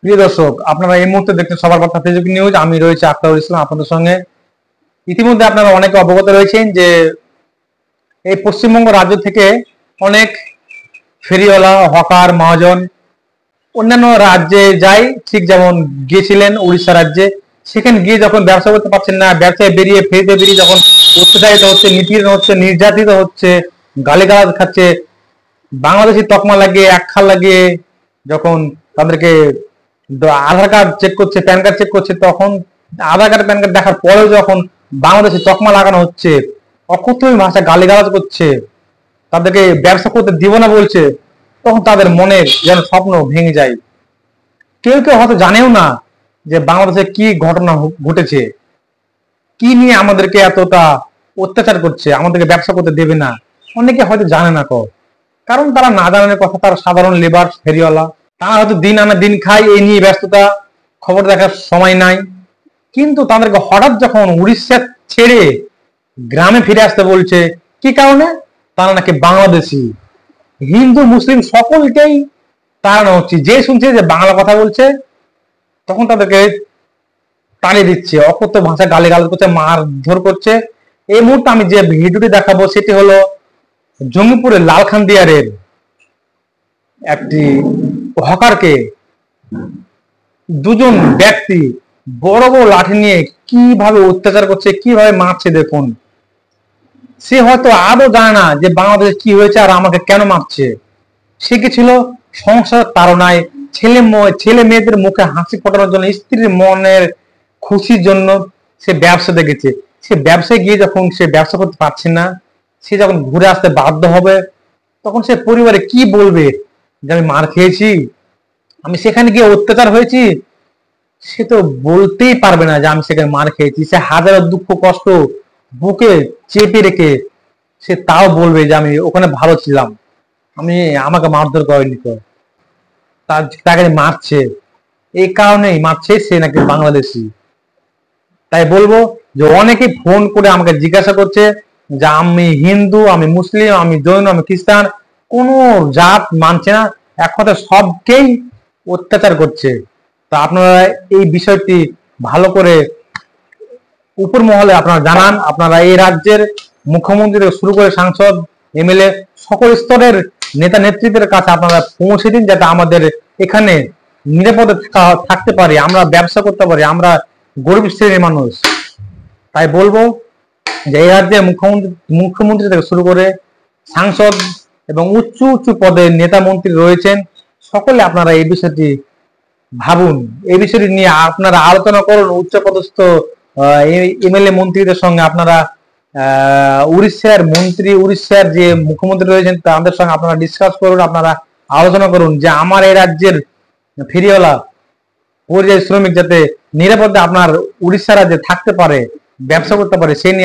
প্রিয় দর্শক, আপনারা এই মুহূর্তে দেখতে সবার কথা ফেসবুক নিউজ। আমি রয়েছে আখতারুল ইসলাম আপনাদের সঙ্গে। ইতিমধ্যে আপনারা অনেকে অবগত রয়েছেন যে এই পশ্চিমবঙ্গ রাজ্য থেকে অনেক ফেরিওয়ালা, হকার, মহাজন অন্যান্য রাজ্যে যায়, ঠিক যেমন গিয়েছিলেন উড়িষ্যা রাজ্যে। সেখানে গিয়ে যখন ব্যবসা করতে পারছেন না, ব্যবসায় বেরিয়ে ফেরিতে বেরিয়ে যখন অত্যাচারিত হচ্ছে, নিপীড়ন হচ্ছে, নির্যাতিত হচ্ছে, গালিগালাজ খাচ্ছে, বাংলাদেশি তকমা লাগিয়ে একখাল লাগিয়ে যখন তাদেরকে আধার কার্ড চেক করছে, প্যান কার্ড চেক করছে, তখন আধার কার্ড প্যান কার্ড দেখার পরেও যখন বাংলাদেশি তকমা লাগানো হচ্ছে, অকথ্য ভাষা গালিগালাজ করছে, তাদেরকে ব্যবসা করতে দিব না বলছে, তখন তাদের মনের যেন স্বপ্ন ভেঙে যায়। কেউ কেউ হয়তো জানেও না যে বাংলাদেশে কি ঘটনা ঘটেছে, কি নিয়ে আমাদেরকে এতটা অত্যাচার করছে, আমাদেরকে ব্যবসা করতে দেবে না। অনেকে হয়তো জানে না কারণ তারা না জানার কথা, তারা সাধারণ লেবার ফেরিওয়ালা, তারা হয়তো দিন আনা দিন খায়, এই নিয়ে ব্যস্ততা, খবর দেখার সময় নাই। কিন্তু তাদেরকে হঠাৎ যখন উড়িষ্যা ছেড়ে গ্রামে ফিরে আসতে বলছে, কি কারণে? তারা নাকি বাংলাদেশি। হিন্দু মুসলিম সকলকেই তাড়ানো হচ্ছে। যে শুনছে যে বাংলা কথা বলছে, তখন তাদেরকে তাড়িয়ে দিচ্ছে, অকথ্য ভাষা গালিগালাজ করছে, মারধর করছে। এই মুহূর্তে আমি যে ভিডিওটি দেখাবো সেটি হলো জঙ্গিপুরের লালখানদিয়ারের একটি হকারকে দুজন ব্যক্তি বড় বড় লাঠি নিয়ে কিভাবে অত্যাচার করছে, কিভাবে মারছে দেখুন। সে হয়তো আদৌ জানে না যে বাংলাদেশে কি হয়েছে আর আমাকে কেন মারছে। সে কি ছিল সংসার তাড়নায়, ছেলে মেয়েদের মুখে হাসি ফোটানোর জন্য, স্ত্রীর মনের খুশির জন্য সে ব্যবসা দেখেছে। সে ব্যবসায় গিয়ে যখন সে ব্যবসা করতে পারছে না, সে যখন ঘুরে আসতে বাধ্য হবে, তখন সে পরিবারে কি বলবে যে আমি মার খেয়েছি, আমি সেখানে গিয়ে অত্যাচার হয়েছি। সে তো বলতেই পারবে না যে আমি সেখানে মার খেয়েছি। সে হাজারো দুঃখ কষ্ট বুকে চেপে রেখে সে তাও বলবে যে আমি ওখানে ভালো ছিলাম, আমাকে মারধর করেনি তো, তাকে মারছে, এই কারণেই মারছে, সে নাকি বাংলাদেশি। তাই বলবো যে অনেকে ফোন করে আমাকে জিজ্ঞাসা করছে যে আমি হিন্দু, আমি মুসলিম, আমি জৈন, আমি খ্রিস্টান, কোন জাত মানছে না, এক কথা সবকেই অত্যাচার করছে। তা আপনারা এই বিষয়টি ভালো করে উপর মহলে আপনারা জানান। আপনারা এই রাজ্যের মুখ্যমন্ত্রী থেকে শুরু করে সাংসদ, এমএলএ, সকল স্তরের নেতা নেতৃত্বের কাছে আপনারা পৌঁছে দিন, যাতে আমাদের এখানে নিরাপদে থাকতে পারি, আমরা ব্যবসা করতে পারি, আমরা গরিব শ্রেণীর মানুষ। তাই বলবো যে এই রাজ্যের মুখ্যমন্ত্রী থেকে শুরু করে সাংসদ এবং উচ্চ উচ্চ পদের নেতা মন্ত্রী রয়েছেন, সকলে আপনারা এই বিষয়টি ভাবুন, এই বিষয়টি নিয়ে আপনারা আলোচনা করুন। উচ্চপদস্থ এমএলএ মন্ত্রীদের সঙ্গে আপনারা উড়িষ্যার যে মুখ্যমন্ত্রী রয়েছেন তাদের সঙ্গে আপনারা ডিসকাস করুন, আপনারা আলোচনা করুন যে আমার এই রাজ্যের ফেরিওয়ালা, পরিযায়ী শ্রমিক যাতে নিরাপদে আপনার উড়িষ্যা রাজ্যে থাকতে পারে, ব্যবসা করতে পারে, সে নিয়ে